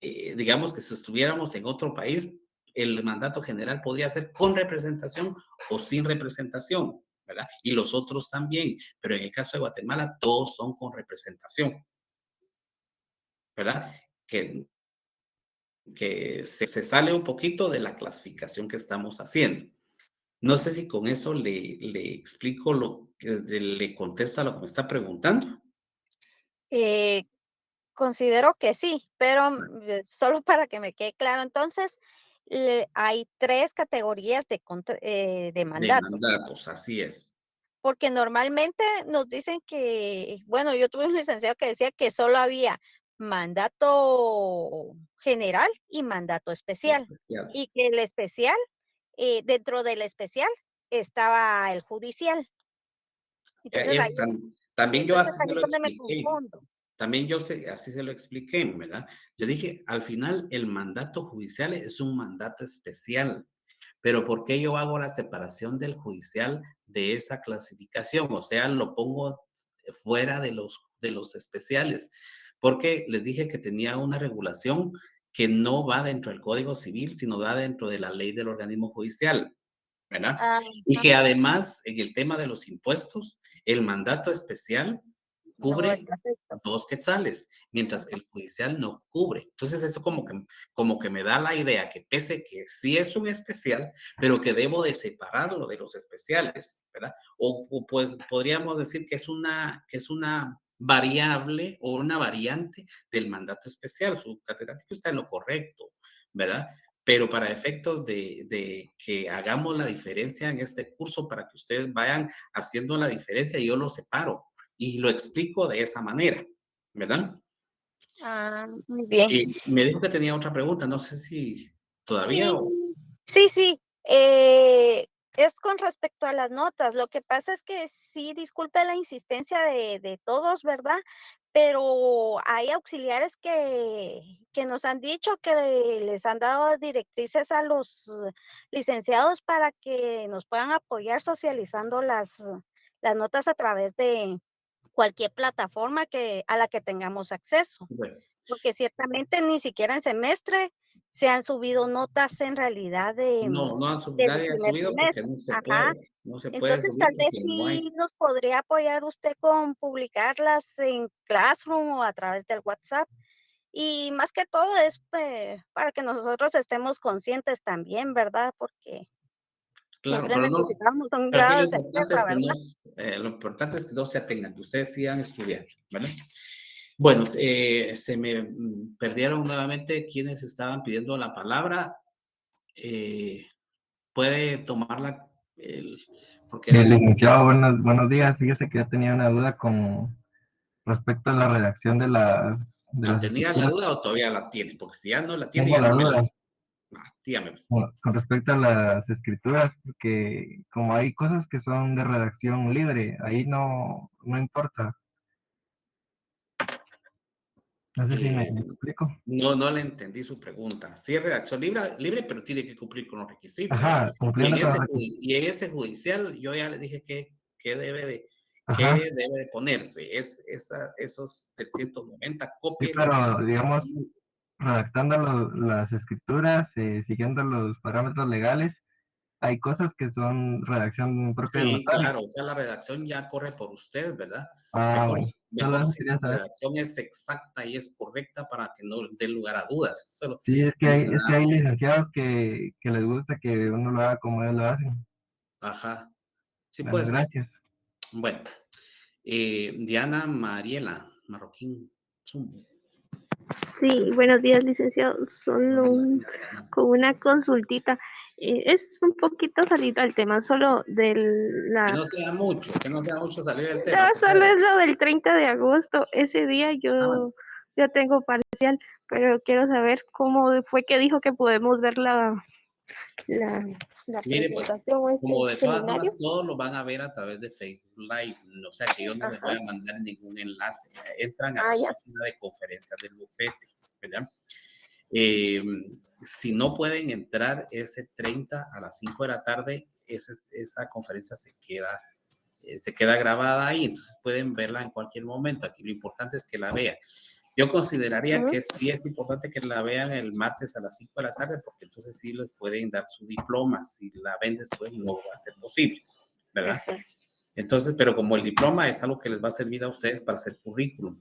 digamos que si estuviéramos en otro país, el mandato general podría ser con representación o sin representación, ¿verdad? Y los otros también, pero en el caso de Guatemala todos son con representación, ¿verdad? Que se sale un poquito de la clasificación que estamos haciendo. No sé si con eso le explico le contesto a lo que me está preguntando. Considero que sí, pero solo para que me quede claro, entonces hay 3 categorías de De mandato. mandatos, así es. Porque normalmente nos dicen que, bueno, yo tuve un licenciado que decía que solo había mandato general y mandato especial, Especial. y que el especial, dentro del especial estaba el judicial. Entonces ahí, También yo entonces así ahí se es lo donde me expliqué. confundo. También así se lo expliqué, ¿verdad? Le dije, al final el mandato judicial es un mandato especial, pero ¿por qué yo hago la separación del judicial de esa clasificación? O sea, lo pongo fuera de los especiales, porque les dije que tenía una regulación que no va dentro del Código Civil, sino va dentro de la ley del organismo judicial, ¿verdad? Ah, Y que además, en el tema de los impuestos, el mandato especial no cubre está perfecto. 2 quetzales, mientras que el judicial no cubre. Entonces, eso como que me da la idea que pese que sí es un especial, pero que debo de separarlo de los especiales, ¿verdad? O pues podríamos decir que es una variable o una variante del mandato especial. Su catedrático está en lo correcto, ¿verdad? Pero para efectos de que hagamos la diferencia en este curso, para que ustedes vayan haciendo la diferencia, yo lo separo y lo explico de esa manera, ¿verdad? Ah, muy bien. Y me dijo que tenía otra pregunta, no sé si todavía Sí, o... sí. Es con respecto a las notas. Lo que pasa es que sí, disculpe la insistencia de todos, ¿verdad? Pero hay auxiliares que nos han dicho que les han dado directrices a los licenciados para que nos puedan apoyar socializando las notas a través de cualquier plataforma a la que tengamos acceso. Bueno, Porque ciertamente ni siquiera en semestre se han subido notas en realidad del nadie ha primer subido porque semestre. Ajá. no se puede Entonces, subir tal vez porque no hay. sí nos podría apoyar usted con publicarlas en Classroom o a través del WhatsApp. Y más que todo es para que nosotros estemos conscientes también, ¿verdad? Porque Claro, siempre pero no, necesitamos un pero aquí grado de certeza, ¿verdad? lo importante es que no se atengan, que ustedes sigan estudiando, ¿vale? Bueno, se me perdieron nuevamente quienes estaban pidiendo la palabra. Puede tomarla, porque Licenciado, buenos días. Fíjese que yo tenía una duda con respecto a la redacción de ¿la las tenía la escrituras. duda o todavía la tiene? Porque si ya no la tiene, Tengo ya la no me la... duda dígame, pues. con respecto a las escrituras, porque como hay cosas que son de redacción libre, ahí no importa. No sé si me Eh, explico. no le entendí su pregunta. Sí es redacción libre, pero tiene que cumplir con los requisitos. Ajá, cumpliendo con los Y en ese judicial, yo ya le dije que Ajá, debe de ponerse. Esos 390, sí, cópielo. pero digamos, redactando las escrituras, siguiendo los parámetros legales, hay cosas que son redacción propia del Sí, notario. claro, o sea, la redacción ya corre por usted, ¿verdad? Ah, Mejor, bueno, solo mejor eso si quería su saber. redacción es exacta y es correcta para que no dé lugar a dudas. Eso lo Sí, es que mencionaba. hay licenciados que les gusta que uno lo haga como ellos lo hacen. Ajá. Sí, Bueno, pues, gracias. bueno. Diana Mariela, Marroquín. Zum. Sí, buenos días, licenciado. Solo Buenos días, Diana. con una consultita. Es un poquito salido al tema, solo del Que la... no sea mucho, que no sea mucho salir del No, tema, por solo favor. es lo del 30 de agosto. Ese día Ah, bueno. yo tengo parcial, pero quiero saber cómo fue que dijo que podemos ver la, la Mire, pues, presentación o como este de todas seminario. formas, todos lo van a ver a través de Facebook Live, o sea que yo no les voy Ajá. a mandar ningún enlace. Entran a Ah, la ya. página de conferencias del bufete, ¿verdad? Eh, si no pueden entrar ese 30 a las 5 de la tarde, esa conferencia se queda grabada ahí, entonces pueden verla en cualquier momento. Aquí lo importante es que la vean. Yo consideraría Ujú. que sí es importante que la vean el martes a las 5 de la tarde, porque entonces sí les pueden dar su diploma. Si la ven después, no va a ser posible, ¿verdad? Ajá. Entonces, pero como el diploma es algo que les va a servir a ustedes para hacer currículum,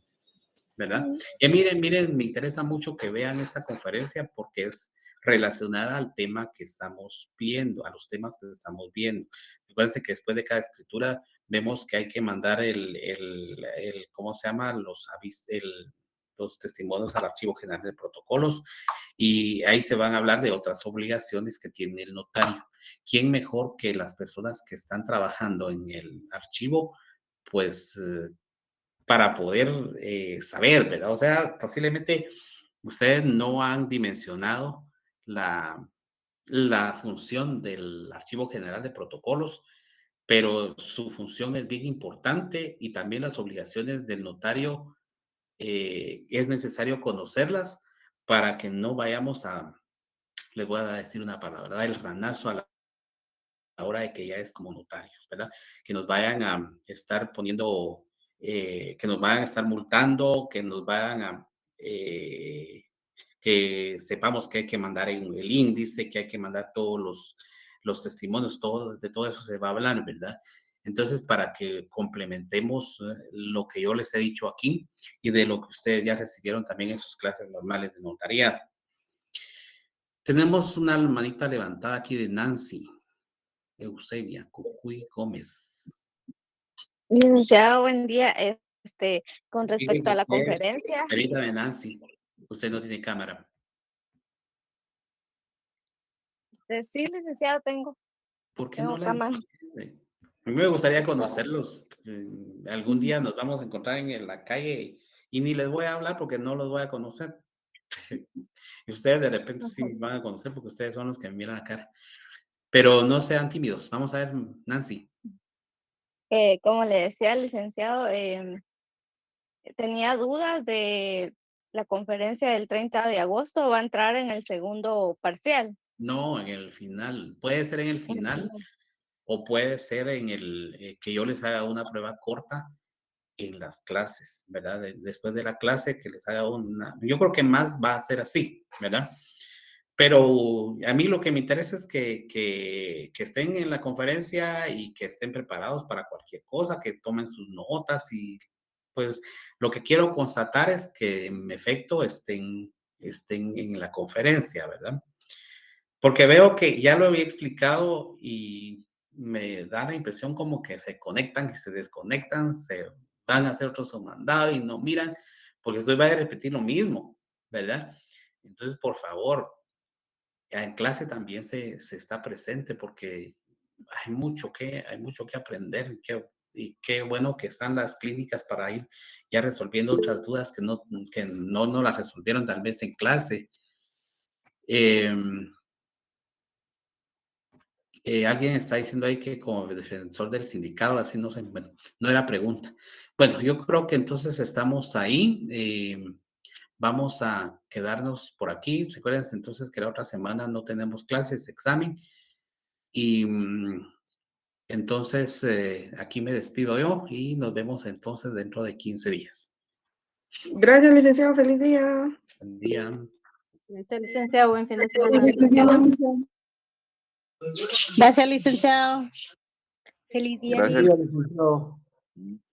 ¿verdad? Ujú. Y miren, me interesa mucho que vean esta conferencia porque es relacionada al tema que estamos viendo, a los temas que estamos viendo. Recuerden que después de cada escritura vemos que hay que mandar ¿cómo se llama? Los testimonios al Archivo General de Protocolos y ahí se van a hablar de otras obligaciones que tiene el notario. ¿Quién mejor que las personas que están trabajando en el archivo? Pues para poder saber, ¿verdad? O sea, posiblemente ustedes no han dimensionado la, la función del Archivo General de Protocolos, pero su función es bien importante y también las obligaciones del notario es necesario conocerlas para que no vayamos les voy a decir una palabra, el ranazo a la hora de que ya es como notarios, ¿verdad? Que nos vayan a estar poniendo, que nos vayan a estar multando, que nos vayan que sepamos que hay que mandar en el índice, que hay que mandar todos los testimonios, de todo eso se va a hablar, ¿verdad? Entonces, para que complementemos lo que yo les he dicho aquí y de lo que ustedes ya recibieron también en sus clases normales de notariado. Tenemos una manita levantada aquí de Nancy. Eusebia Cucuy Gómez. Licenciado, buen día. Con respecto a Fíjese la que es, conferencia, permítame, Nancy, usted no tiene cámara. sí, licenciado, ¿Por qué no tengo la cámara. enciende? A mí me gustaría conocerlos. Algún día nos vamos a encontrar en la calle y ni les voy a hablar porque no los voy a conocer. Y ustedes de repente sí me van a conocer porque ustedes son los que me miran la cara. Pero no sean tímidos. Vamos a ver, Nancy. Como le decía al licenciado, tenía dudas de la conferencia del 30 de agosto, va a entrar en el segundo parcial. No, en el final. Puede ser en el final o puede ser en que yo les haga una prueba corta en las clases, ¿verdad? Después de la clase que les haga yo creo que más va a ser así, ¿verdad? Pero a mí lo que me interesa es que estén en la conferencia y que estén preparados para cualquier cosa, que tomen sus notas y pues lo que quiero constatar es que en efecto estén en la conferencia, ¿verdad? Porque veo que ya lo había explicado y me da la impresión como que se conectan y se desconectan, se van a hacer otro mandado y no miran, porque usted va a repetir lo mismo, ¿verdad? Entonces, por favor, en clase también se está presente porque hay mucho que aprender y qué bueno que están las clínicas para ir ya resolviendo otras dudas que no las resolvieron tal vez en clase. Alguien está diciendo ahí que como defensor del sindicato, así no sé, bueno, no era pregunta. Bueno, yo creo que entonces estamos ahí. Vamos a quedarnos por aquí. Recuerden entonces que la otra semana no tenemos clases, examen. Y entonces aquí me despido yo y nos vemos entonces dentro de 15 días. Gracias, licenciado. Feliz día. Buen día. Licenciado, buen fin de semana. Gracias, licenciado. Feliz día, Gracias. licenciado.